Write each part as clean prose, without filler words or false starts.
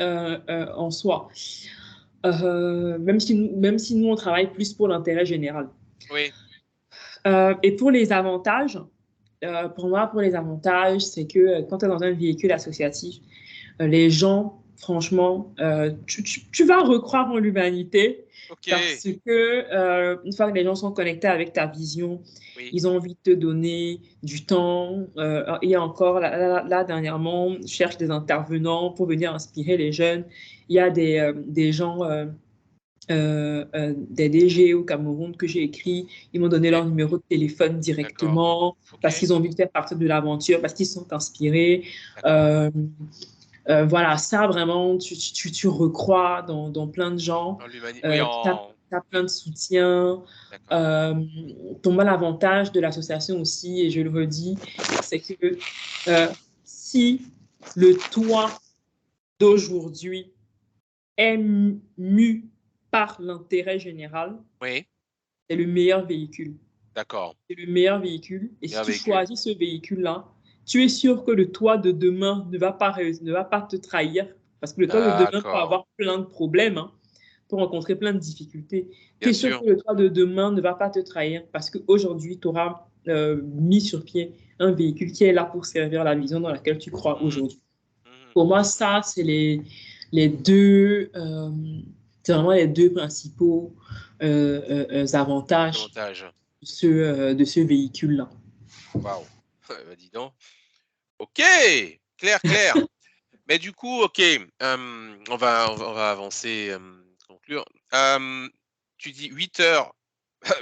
en soi. Même si nous, on travaille plus pour l'intérêt général. Oui. Et pour les avantages, pour moi, pour les avantages, c'est que quand tu es dans un véhicule associatif, les gens, franchement, tu vas recroire en l'humanité OK. parce que une fois que les gens sont connectés avec ta vision, Oui. ils ont envie de te donner du temps. Et encore, là, dernièrement, je cherche des intervenants pour venir inspirer les jeunes. Il y a des gens, des DG au Cameroun que j'ai écrit. Ils m'ont donné OK. leur numéro de téléphone D'accord. directement parce OK. qu'ils ont envie de faire partie de l'aventure, parce qu'ils sont inspirés. D'accord. Euh, voilà, ça vraiment, tu recrois dans plein de gens, En l'humanité. Oui, tu as, en. plein de soutien. D'accord. Pour moi, l'avantage de l'association aussi, et je le redis, c'est que si le toi d'aujourd'hui est mu par l'intérêt général, Oui. c'est le meilleur véhicule. D'accord. C'est le meilleur véhicule. Et si Meilleur tu véhicule. choisis ce véhicule-là, tu es sûr que le toi de demain ne va pas te trahir. Parce que le toi de demain peut D'accord. avoir plein de problèmes, hein, peut rencontrer plein de difficultés. Tu Bien es sûr sûr. que le toi de demain ne va pas te trahir parce qu'aujourd'hui, tu auras mis sur pied un véhicule qui est là pour servir la vision dans laquelle tu crois Mhm. aujourd'hui. Mhm. Pour moi, Mhm. ça, c'est les deux, c'est vraiment les deux principaux avantages Davantage. de ce véhicule-là. Waouh. Bah, dis donc. OK. Clair, clair. Mais du coup, OK. On va avancer, conclure. Tu dis 8 heures.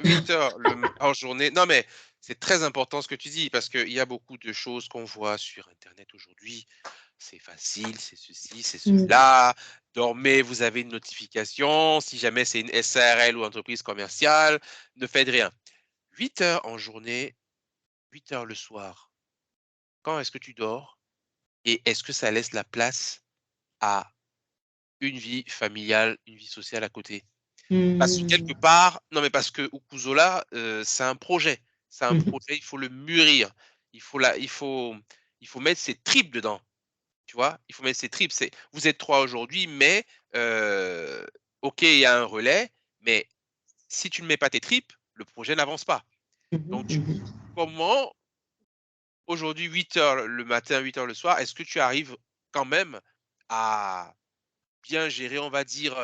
8 heures en journée. Non, mais c'est très important ce que tu dis parce qu'il y a beaucoup de choses qu'on voit sur Internet aujourd'hui. C'est facile, c'est ceci, c'est Mm. cela. Dormez, vous avez une notification. Si jamais c'est une SARL ou entreprise commerciale, ne faites rien. 8 heures en journée, 8 heures le soir. Quand est-ce que tu dors? Et est-ce que ça laisse la place à une vie familiale, une vie sociale à côté? Parce que quelque Mm. part, non, mais parce que Ukuzola, c'est un projet. C'est un Mhm. projet, il faut le mûrir. Il faut la il faut mettre ses tripes dedans, tu vois? Il faut mettre ses tripes. Vous êtes 3 aujourd'hui, mais OK, il y a un relais, mais si tu ne mets pas tes tripes, le projet n'avance pas. Mhm. Donc du coup, Mhm. comment aujourd'hui 8 heures le matin, 8 heures le soir, est-ce que tu arrives quand même à bien gérer, on va dire,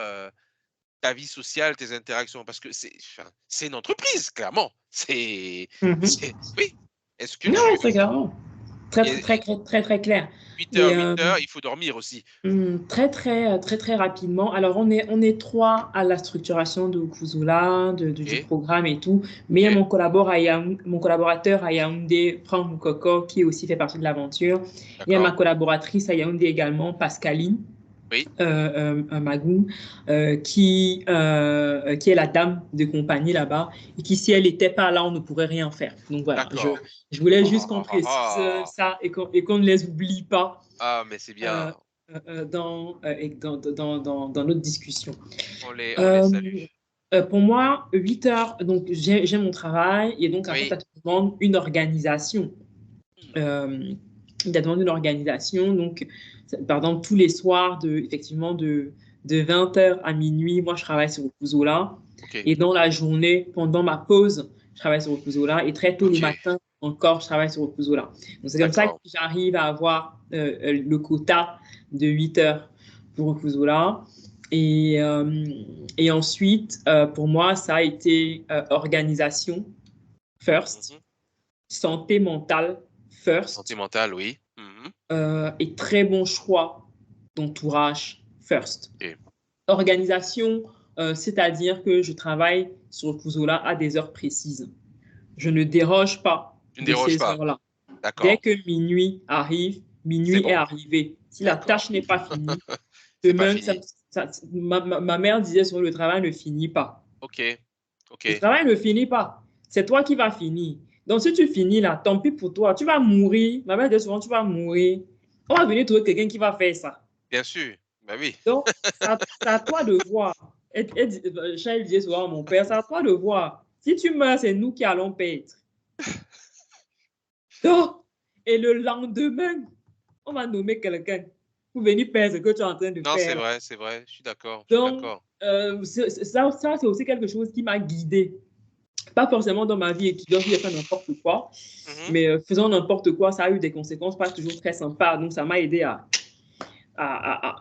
ta vie sociale, tes interactions? Parce que c'est une entreprise, clairement. C'est Mhm. oui. Est-ce que Ouais, tu très clairement. Très, très, et très, très, très, très clair. 8 heures, Et 8 heures, il faut dormir aussi. très, très, très, très rapidement. Alors, on est trois à la structuration de Kuzula, du OK, programme et tout. Mais il y a OK, mon collaborateur à Yaoundé, Franck Moukoko, qui aussi fait partie de l'aventure. Il y a ma d'accord. collaboratrice à Yaoundé également, Pascaline. Oui, Magou, qui est la dame de compagnie là-bas, et qui, si elle n'était pas là, on ne pourrait rien faire. Donc voilà, d'accord. je voulais Ah, juste qu'on ah, ah, précise ah. ça et qu'on ne les oublie pas Ah, mais c'est bien. euh, dans notre discussion. On les Euh, salue. pour moi, 8 heures, donc j'ai mon travail, et donc après, Oui. ça te demande une organisation. Mmh. Euh, il demande une organisation. Donc, par exemple, tous les soirs, effectivement, de 20h à minuit, moi, je travaille sur Okuzola. OK, Et dans la journée, pendant ma pause, je travaille sur Okuzola. Et très tôt le OK, matin, encore, je travaille sur Okuzola. Donc, c'est comme ça que d'accord. j'arrive à avoir le quota de 8 heures pour Okuzola. Et ensuite, pour moi, ça a été organisation first, Mmh. santé mentale Santé first, mentale, oui. Mmh. et très bon choix d'entourage first. OK. Organisation, c'est-à-dire que je travaille sur Kuzola à des heures précises. Je ne déroge pas Tu ne de déroges ces pas? heures-là. Dès D'accord, que minuit arrive, c'est minuit est bon, arrivé. Si la d'accord. tâche n'est pas finie, C'est pas demain, fini. ma mère disait sur le travail ne finit pas. OK, Le OK. travail ne finit pas. C'est toi qui vas finir. Donc, si tu finis là, tant pis pour toi. Tu vas mourir. Ma mère dit souvent, tu vas mourir. On va venir trouver quelqu'un qui va faire ça. Bien sûr, bah, oui. Donc, c'est à toi de voir. Charles disait souvent à mon père, c'est à toi de voir. Si tu meurs, c'est nous qui allons payer. Donc, et le lendemain, on va nommer quelqu'un. pour venir faire ce que tu es en train de Non, faire. c'est vrai, je suis d'accord, Donc, ça, c'est aussi quelque chose qui m'a guidée. Pas forcément dans ma vie étudiante, où j'ai fait n'importe quoi, Mhm. mais faisant n'importe quoi, ça a eu des conséquences pas toujours très sympas. Donc, ça m'a aidé à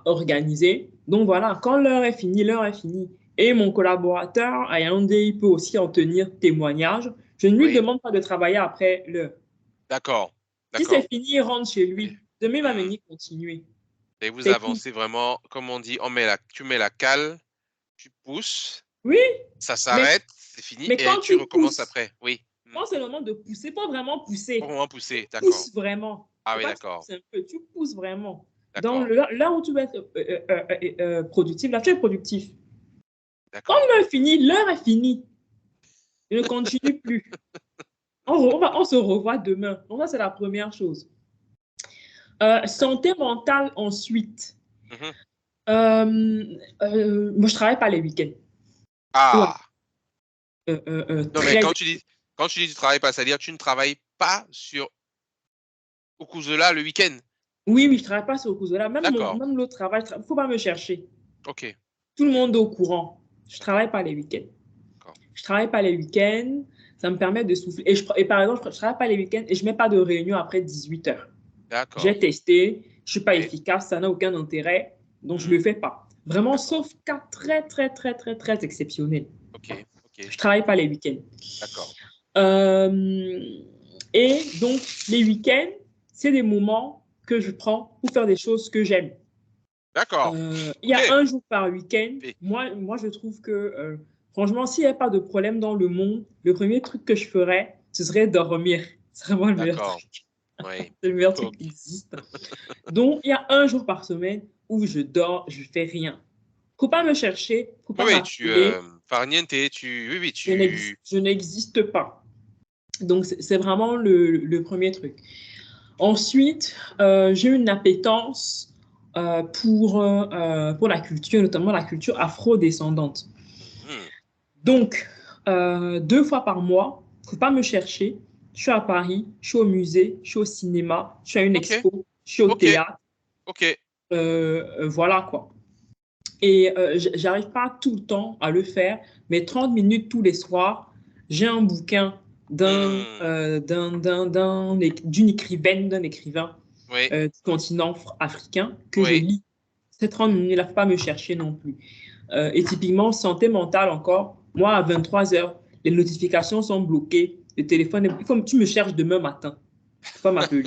organiser. Donc, voilà, quand l'heure est finie, l'heure est finie. Et mon collaborateur à Yaoundé, il peut aussi en tenir témoignage. Je ne lui Oui, demande pas de travailler après l'heure. d'accord, Si c'est d'accord. fini, il rentre chez Et, lui. Demain, il va hmm. venir continuer. Et vous C'est tout. avancez vraiment, comme on dit, tu mets la cale, tu pousses, Oui, ça mais, s'arrête, c'est fini, mais et quand tu tu recommences pousses, après. Oui, quand c'est le moment de pousser, pas vraiment pour pousser. moins pousser, Tu d'accord. pousses vraiment. Ah C'est oui, pas tu d'accord, pousses un peu, tu pousses vraiment. Dans d'accord, là où tu vas être productif, là, tu es productif. Quand d'accord. l'heure est finie, l'heure est finie. Je ne continue plus. On se revoit demain. Donc, ça, c'est la première chose. Santé mentale, ensuite. Mhm. Moi, je travaille pas les week-ends. Ouais. Ah, non, mais Très. quand tu dis tu travailles pas, c'est-à-dire tu ne travailles pas sur Okuzola le week-end. Oui, oui, je travaille pas sur le coup là. D'accord, Même l'autre travail, faut pas me chercher. ok, Tout le monde est au courant. Je d'accord, travaille pas les week-ends. d'accord, Je travaille pas les week-ends. Ça me permet de souffler. Et par exemple, je travaille pas les week-ends et je mets pas de réunion après 18 heures. d'accord. J'ai testé, je suis pas Oui. efficace, ça n'a aucun intérêt, donc je Mhm. le fais pas. Vraiment, D'accord, sauf cas très, très, très, très, très exceptionnels. ok, ok, Je travaille pas les week-ends. d'accord, Euh, et donc, les week-ends, c'est des moments que je prends pour faire des choses que j'aime. d'accord, Il y ok. a un jour par week-end. Et- Moi, je trouve que, franchement, s'il n'y a pas de problème dans le monde, le premier truc que je ferais, ce serait dormir. C'est vraiment le meilleur D'accord, truc. oui, C'est le meilleur truc ok. qui existe. Donc, il y a un jour par semaine où je dors, je fais rien. Faut pas me chercher, faut Oui, pas oui, m'appeler. farniente, oui, oui, Je n'existe pas. Donc, c'est vraiment le premier truc. Ensuite, j'ai une appétence pour la culture, notamment la culture afro-descendante. mhm, Donc, 2 fois par mois, faut pas me chercher. Je suis à Paris, je suis au musée, je suis au cinéma, je suis à une ok, expo, je suis au ok, théâtre. ok. Voilà quoi. Et j'arrive pas tout le temps à le faire, mais 30 minutes tous les soirs, j'ai un bouquin Hmm, d'une écrivaine, d'un écrivain oui, du continent africain que je oui. lis. Ces 30 minutes, il ne faut pas me chercher non plus. Et typiquement, santé mentale encore, moi, à 23 heures, les notifications sont bloquées, le téléphone, il faut que tu me cherches demain matin. Il ne faut pas m'appeler.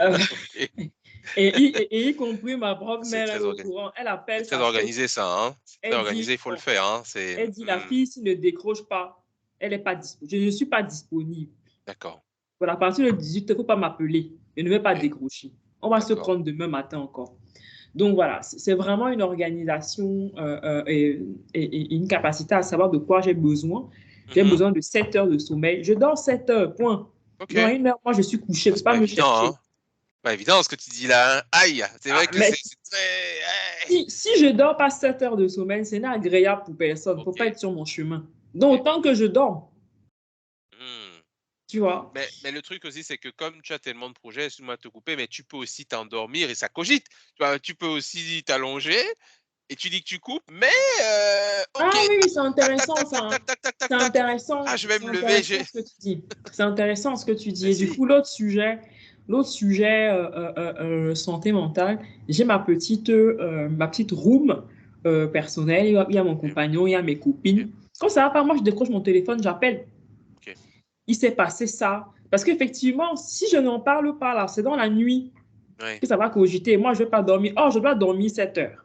Euh, Ok. et y compris ma propre C'est mère, elle est très au organisé. courant. Elle C'est appelle très sa fille. organisé, ça, hein. C'est très Elle organisé, dit, il faut le bon, faire, hein. elle dit, la fille, s'il ne décroche pas, elle est pas disponible. Je ne suis pas disponible. D'accord. Voilà, à partir de 18 il ne faut pas m'appeler. Je ne vais pas Ok, décrocher. On va se d'accord. prendre demain matin encore. Donc voilà, c'est vraiment une organisation et une capacité à savoir de quoi j'ai besoin. J'ai Mhm, besoin de 7 heures de sommeil. Je dors 7 heures, point. ok. Dans 1 heure, moi, je suis couché. Il Ah, ne faut c'est pas pas me évident, chercher. hein. Pas évident ce que tu dis là, hein. Aïe, c'est Ah, vrai que mais c'est très. Aïe. si je ne dors pas 7 heures de sommeil, ce n'est agréable pour personne. Il ne faut Ok, pas être sur mon chemin. Donc, ok. autant que je dors, Hmm. tu vois. Mais le truc aussi, c'est que comme tu as tellement de projets, excuse-moi de te couper, mais tu peux aussi t'endormir et ça cogite. Tu peux aussi t'allonger et tu dis que tu coupes, mais Ah ok, oui, oui, c'est tac, tac, intéressant tac, ça, tac, hein. tac, tac, tac, tac, C'est tac. Ah, intéressant, je vais c'est me lever, intéressant ce que tu dis. C'est intéressant ce que tu dis. Et du Vas-y. coup, l'autre sujet santé mentale, j'ai ma petite room personnelle. Il y a mon Ok, compagnon, il y a mes ok, copines. Quand ça va pas, moi, je décroche mon téléphone, j'appelle. ok. Il s'est passé ça. Parce qu'effectivement, si je n'en parle pas là, c'est dans la nuit Ouais. que ça va cogiter. Moi, je ne vais pas dormir. Oh, je dois dormir 7 heures.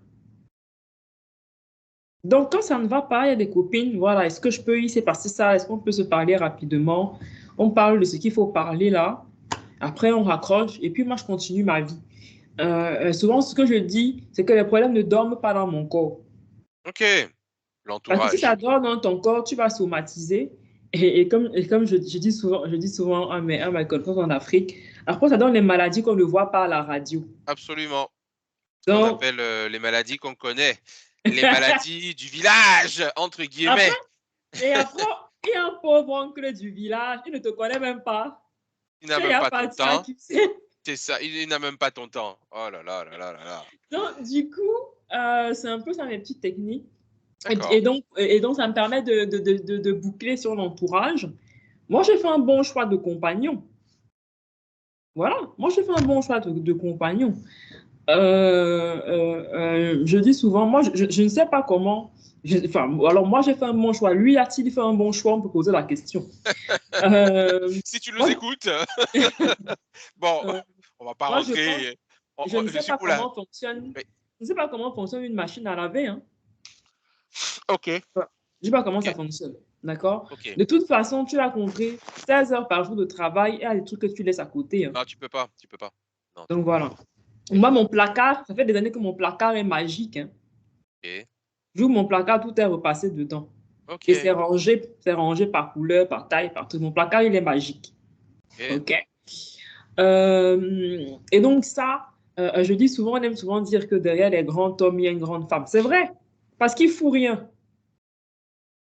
Donc, quand ça ne va pas, il y a des copines, voilà, est-ce que il s'est passé ça, est-ce qu'on peut se parler rapidement? On parle de ce qu'il faut parler là, après on raccroche, et puis moi je continue ma vie. Souvent, ce que je dis, c'est que les problèmes ne dorment pas dans mon corps. Ok. Parce que si ça L'entourage. dort dans ton corps, tu vas somatiser. Et comme je dis souvent à mes connaissances en Afrique, après ça donne les maladies qu'on ne voit pas à la radio. Absolument. Ce qu'on Donc, appelle les maladies qu'on connaît. Les maladies du village, entre après, guillemets. et après, il y a un pauvre oncle du village, il ne te connaît même pas. Il n'a Tu es même à pas ton partir à temps. qui c'est. C'est ça, il n'a même pas ton temps. Oh là là là là là là. Donc, du coup, c'est un peu ça mes petites techniques. D'accord. Et donc, ça me permet de boucler sur l'entourage. Moi, j'ai fait un bon choix de compagnon. Voilà, moi, j'ai fait un bon choix de compagnon. Je dis souvent, moi, je ne sais pas comment. Enfin, alors, moi, j'ai fait un bon choix. Lui, a-t-il fait un bon choix? On peut poser la question. Si tu nous Moi, écoutes, bon, euh, on va pas moi, je pense, rentrer. je ne Je sais suis pas pour la. comment fonctionne, Oui. je ne sais pas comment fonctionne une machine à laver, hein. Ok, Je ne sais pas comment ça ok, fonctionne. D'accord? ok. De toute façon, tu l'as compris, 16 heures par jour de travail, il y a des trucs que tu laisses à côté, hein. Non, tu peux pas, tu peux pas. Non, tu Donc peux pas. voilà. Moi, mon placard, ça fait des années que mon placard est magique, hein. Ok, J'ouvre mon placard, tout est repassé dedans. Et ok, c'est rangé par couleur, par taille, par tout. Mon placard, il est magique. ok. OK? Et donc ça, je dis souvent, on aime souvent dire que derrière les grands hommes, il y a une grande femme. C'est vrai, parce qu'il ne fout rien.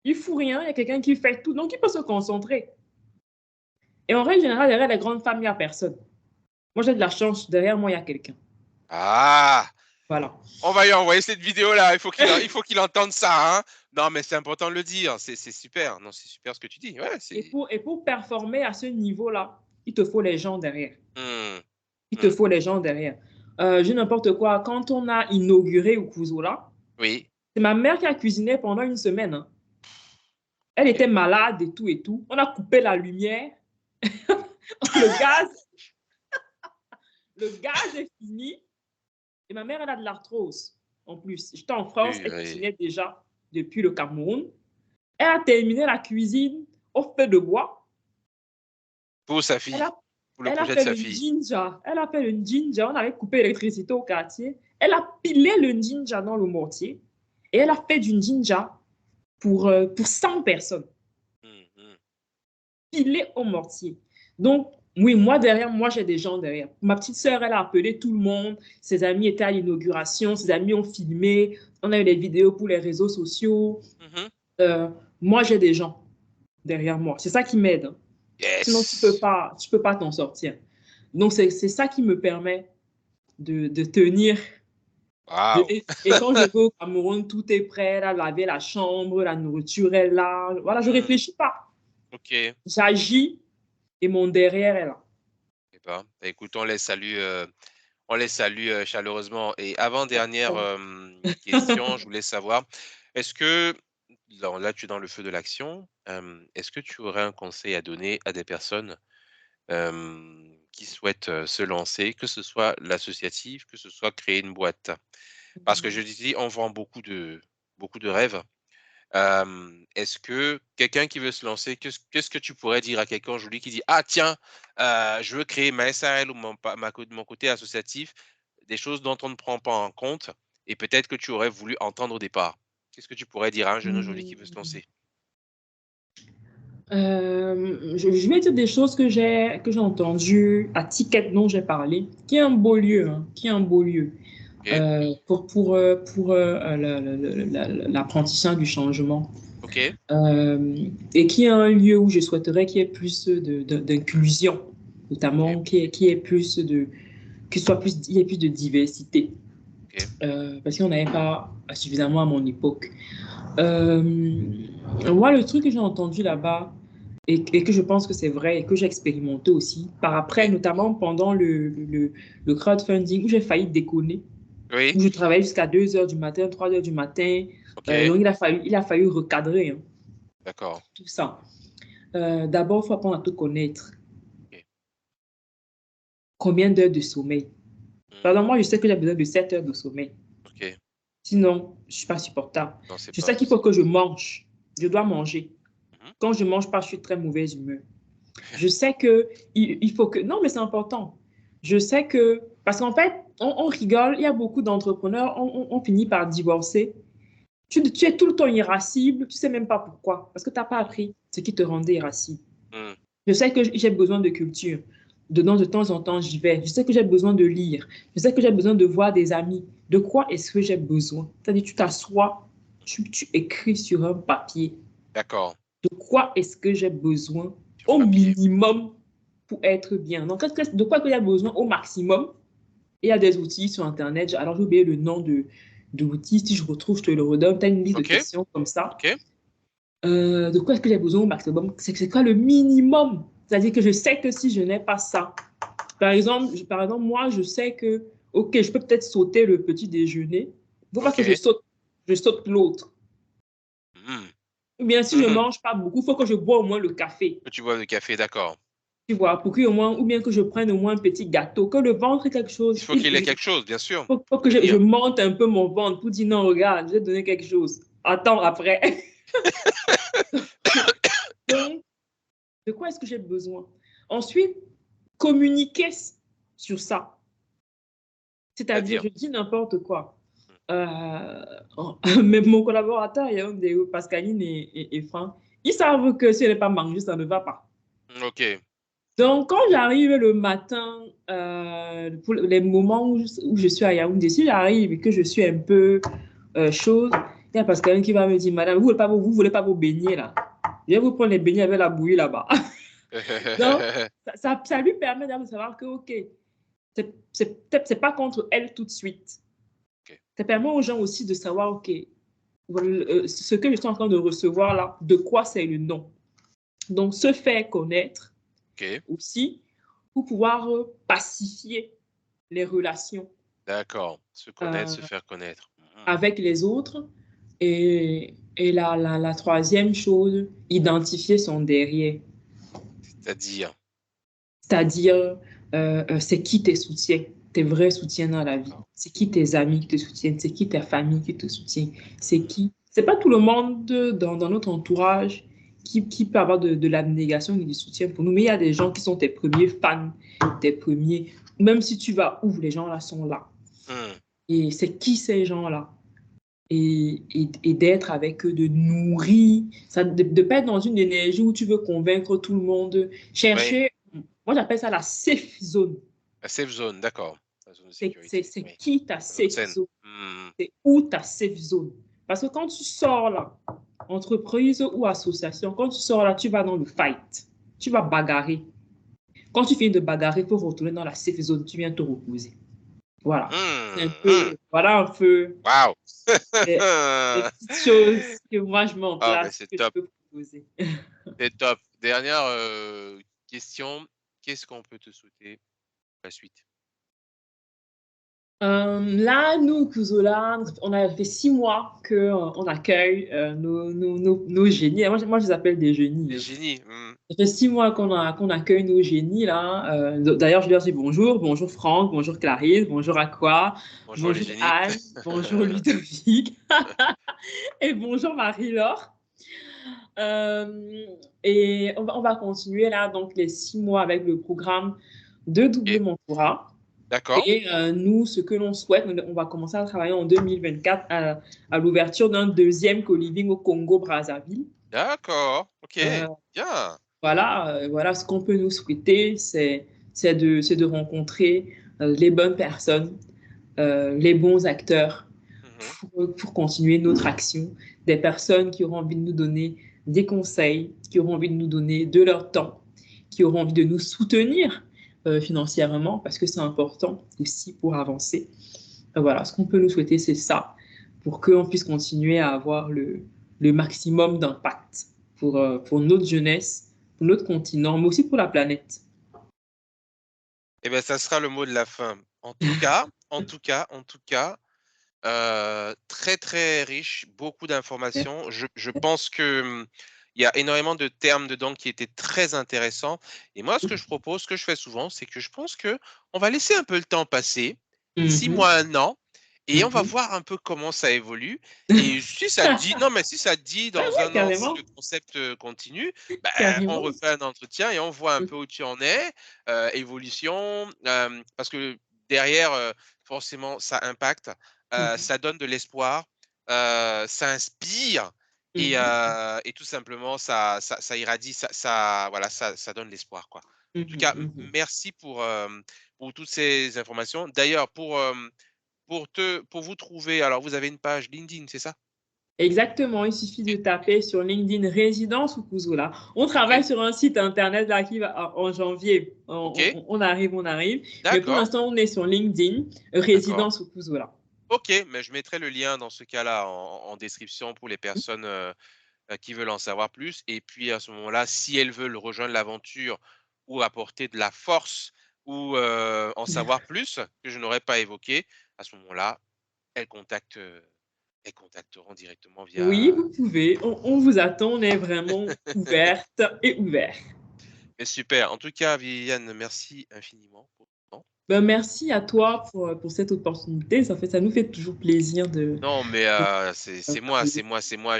Il ne fout rien, il y a quelqu'un qui fait tout, donc il peut se concentrer. Et en règle générale, derrière les grandes femmes, il n'y a personne. Moi, j'ai de la chance, derrière moi, il y a quelqu'un. Ah, Voilà. on va lui envoyer cette vidéo-là. Il faut qu'il entende ça, hein. Non, mais c'est important de le dire. C'est super. Non, c'est super ce que tu dis. Ouais, c'est. Et pour performer à ce niveau-là, il te faut les gens derrière. Hmm, Il te hmm. faut les gens derrière. Je n'importe quoi. Quand on a inauguré Ukuzola, Oui. c'est ma mère qui a cuisiné pendant une semaine, hein. Elle Ok. était malade et tout et tout. On a coupé la lumière. Le gaz, le gaz est fini. Et ma mère, elle a de l'arthrose en plus. J'étais en France, Oui, elle oui. cuisinait déjà depuis le Cameroun. Elle a terminé la cuisine au feu de bois. Pour sa Elle fille. a, Pour le elle a projet de fait sa le fille. ginger. Elle a fait le ginger. On avait coupé l'électricité au quartier. Elle a pilé le ginger dans le mortier. Et elle a fait du ginger pour 100 personnes. Hmm, hmm. Pilé au mortier. Donc, oui, moi derrière, moi j'ai des gens derrière. Ma petite sœur, elle a appelé tout le monde. Ses amis étaient à l'inauguration. Ses amis ont filmé. On a eu des vidéos pour les réseaux sociaux. Mhm. Euh, Moi, j'ai des gens derrière moi. C'est ça qui m'aide, hein. Sinon, Yes. tu peux pas t'en sortir. Donc, c'est ça qui me permet de tenir. Waouh. Et quand je vais au Cameroun, tout est prêt, là, laver la chambre, la nourriture est là. Voilà, je Hmm, réfléchis pas. ok. J'agis et mon derrière est là. Eh ben, bah, écoute, on les salue chaleureusement. Et avant-dernière question, je voulais savoir, est-ce que, là, tu es dans le feu de l'action, est-ce que tu aurais un conseil à donner à des personnes qui souhaitent se lancer, que ce soit l'associatif, que ce soit créer une boîte? Parce que je dis, on vend beaucoup de rêves. Est-ce que quelqu'un qui veut se lancer, qu'est-ce que tu pourrais dire à quelqu'un aujourd'hui qui dit: «Ah tiens, je veux créer ma SARL ou mon côté associatif», des choses dont on ne prend pas en compte et peut-être que tu aurais voulu entendre au départ. Qu'est-ce que tu pourrais dire à un jeune aujourd'hui qui veut se lancer? Je vais dire des choses que j'ai entendues à Ticket dont j'ai parlé, qui est un beau lieu, hein, qui est un beau lieu OK, l'apprentissage du changement. OK, Et qui est un lieu où je souhaiterais qu'il y ait plus d'inclusion, OK, notamment qu'il soit plus, il y ait plus de diversité, OK. parce qu'on n'avait pas suffisamment à mon époque. Euh, Moi, le truc que j'ai entendu là-bas et que je pense que c'est vrai et que j'ai expérimenté aussi par après, Oui, notamment pendant le crowdfunding où j'ai failli déconner, où oui, je travaillais jusqu'à 2 heures du matin, 3 heures du matin. OK, Donc, il a fallu recadrer, hein, d'accord. tout ça. D'abord, il faut apprendre à te connaître. OK. Combien d'heures de sommeil? Par Mmh, exemple, moi, je sais que j'ai besoin de 7 heures de sommeil. OK. Sinon, je ne suis pas supportable. Non, c'est Je sais pas qu'il faut c'est que je mange. Je dois manger. mmh Quand je ne mange pas, je suis très mauvaise humeur. Je sais que il faut que... Non, mais c'est important. Je sais que... Parce qu'en fait, on rigole, il y a beaucoup d'entrepreneurs, on finit par divorcer. Tu es tout le temps irascible, tu ne sais même pas pourquoi. Parce que tu n'as pas appris ce qui te rendait irascible. Mmh, Je sais que j'ai besoin de culture. De temps en temps, j'y vais. Je sais que j'ai besoin de lire. Je sais que j'ai besoin de voir des amis. De quoi est-ce que j'ai besoin? C'est-à-dire, tu t'assois, tu écris sur un papier. d'accord, De quoi est-ce que j'ai besoin sur au papier. minimum? pour être bien. Donc, de quoi il y a besoin au maximum? Il y a des outils sur Internet. Alors, j'ai oublié le nom de l'outil. Si je retrouve, je te le redonne. Tu as une liste de Ok, questions comme ça. ok, De quoi est-ce que j'ai besoin au maximum? C'est quoi le minimum? C'est-à-dire que je sais que si je n'ai pas ça, par exemple, moi, je sais que, OK, je peux peut-être sauter le petit déjeuner. Il ne faut pas que ok. je saute l'autre. Hmm. Ou bien si je ne mange pas beaucoup, il faut que je bois au moins le café. Que tu bois le café, d'accord. Tu vois, pour que au moins, ou bien que je prenne au moins un petit gâteau, que le ventre est quelque Il chose. faut qu'il ait quelque chose, bien sûr. Faut que je Tenir. monte un peu mon ventre pour dire non, regarde, je vais te donner quelque chose. Attends après. Donc, de quoi est-ce que j'ai besoin? Ensuite, communiquer sur ça. C'est-à-dire, C'est-à-dire. je dis n'importe quoi. Même mon collaborateur, il y a un des Pascaline et Franck, ils savent que si elle n'est pas mangée, ça ne va pas. Ok. Donc, quand j'arrive le matin, pour les moments où je suis à Yaoundé, si j'arrive et que je suis un peu chaude, il y a Pascaline qui va me dire, Madame, vous voulez pas vous baigner là? Je vais vous prendre les beignets avec la bouillie là-bas. Donc, ça lui permet de savoir que, OK, peut-être c'est pas contre elle tout de suite. Ok. Ça permet aux gens aussi de savoir, OK, ce que je suis en train de recevoir là, de quoi c'est le nom. Donc, se faire connaître Ok. aussi pour pouvoir pacifier les relations D'accord. Se connaître, euh, se faire connaître. Mhm. avec les autres. Et la troisième chose, identifier son derrière. C'est-à-dire. C'est-à-dire, c'est qui tes soutiens, tes vrais soutiens dans la vie. D'accord. C'est qui tes amis qui te soutiennent, c'est qui ta famille qui te soutient. C'est Mhm. qui. C'est pas tout le monde dans notre entourage qui peut avoir de l'abnégation et du soutien pour nous, mais il y a des gens qui sont tes premiers fans, tes premiers. Même si tu vas où, les gens là sont là. Mhm. Et c'est qui ces gens-là? Et d'être avec eux, de nourrir, ça, de ne pas être dans une énergie où tu veux convaincre tout le monde. Oui. Chercher, moi j'appelle ça la safe zone. La safe zone, d'accord. La zone de C'est sécurité. c'est Oui. qui ta La zone safe saine. zone? Mhm. C'est où ta safe zone? Parce que quand tu sors là, entreprise ou association, quand tu sors là, tu vas dans le fight. Tu vas bagarrer. Quand tu finis de bagarrer, il faut retourner dans la safe zone. Tu viens te reposer. Voilà. C'est un Mhm. peu, voilà un peu Waouh. les, les petites choses que moi je mets en Ah, mais place, c'est que je top. peux proposer. C'est top. Dernière question. Qu'est-ce qu'on peut te souhaiter pour la suite? Là, nous, Kuzola, on a fait 6 mois qu'on accueille nos génies. Moi, je les appelle des génies. Les Hein. génies. Mhm. Ça fait 6 mois qu'on accueille nos génies, là. D'ailleurs, je leur dis bonjour. Bonjour Franck, bonjour Clarisse, bonjour Aqua, Bonjour les bonjour génies. Anne, bonjour Ludovic et bonjour Marie-Laure. Euh, et on va continuer là, donc les 6 mois avec le programme de Double Ok. Mentorat. D'accord. Et nous, ce que l'on souhaite, on va commencer à travailler en 2024 à l'ouverture d'un deuxième co-living au Congo-Brazzaville. D'accord. Ok. Euh, Bien. voilà ce qu'on peut nous souhaiter, c'est de rencontrer les bonnes personnes, les bons acteurs Mhm. pour continuer notre action, des personnes qui auront envie de nous donner des conseils, qui auront envie de nous donner de leur temps, qui auront envie de nous soutenir financièrement, parce que c'est important aussi pour avancer. Voilà, ce qu'on peut nous souhaiter, c'est ça, pour qu'on puisse continuer à avoir le maximum d'impact pour notre jeunesse, pour notre continent, mais aussi pour la planète. Eh bien, ça sera le mot de la fin. En tout cas, très très riche, beaucoup d'informations. Je pense que il y a énormément de termes dedans qui étaient très intéressants. Et moi, ce que je propose, ce que je fais souvent, c'est que je pense que on va laisser un peu le temps passer, 6 mois, Mhm, 1 an, et on va mhm. voir un peu comment ça évolue. Et si ça te dit, non, mais si ça te dit, Ouais, dans ouais, 1 an, si carrément, le concept continue, bah, on carrément. refait un entretien et on voit un peu où tu en es, évolution, parce que derrière, forcément, ça impacte. Mhm, Ça donne de l'espoir, ça inspire mhm, et tout simplement ça irradie, voilà, ça donne l'espoir, quoi. En tout mhm, cas, mhm. merci pour toutes ces informations. D'ailleurs, pour vous trouver, alors vous avez une page LinkedIn, c'est ça? Exactement, il suffit de taper sur LinkedIn Résidence Ukuzola. On travaille Ok, sur un site internet là qui va en janvier. ok, On arrive, on arrive. Mais pour d'accord, l'instant, on est sur LinkedIn d'accord. Résidence Ukuzola. Ok, mais je mettrai le lien dans ce cas-là en description pour les personnes qui veulent en savoir plus. Et puis à ce moment-là, si elles veulent rejoindre l'aventure ou apporter de la force ou en savoir plus que je n'aurais pas évoqué, à ce moment-là, elles contactent, elles contacteront directement Oui, via. vous pouvez. On vous attend. On est vraiment ouverte et ouvert. Mais super. En tout cas, Viviane, merci infiniment pour ton temps. Ben, merci à toi pour cette opportunité. Ça nous fait toujours plaisir Non, mais de c'est moi, c'est parler. moi, c'est moi.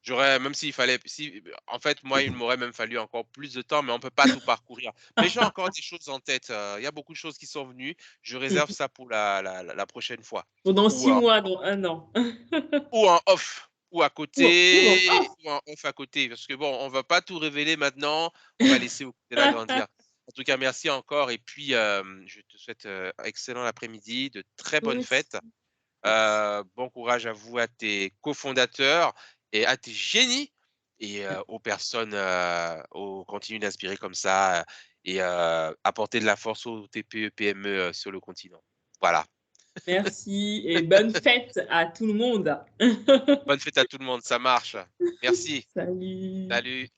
J'aurais, même s'il fallait, si, en fait, moi, il m'aurait même fallu encore plus de temps, mais on peut pas tout parcourir. Mais j'ai encore des choses en tête. Il y a beaucoup de choses qui sont venues. Je réserve ça pour la prochaine fois. Dans Ou, 6 mois, dans 1 an. ou en off, ou à Ou en côté, off. ou en off à côté. Parce que bon, on va pas tout révéler maintenant. On va laisser au côté là grandir. En tout cas, merci encore. Et puis, je te souhaite excellent après-midi, de très Toi bonnes aussi. fêtes. Merci. Bon courage à vous, à tes cofondateurs et à tes génies et aux personnes, continuent d'inspirer comme ça et apporter de la force aux TPE, PME sur le continent. Voilà. Merci et bonne fête à tout le monde. Bonne fête à tout le monde, ça marche. Merci. Salut. Salut.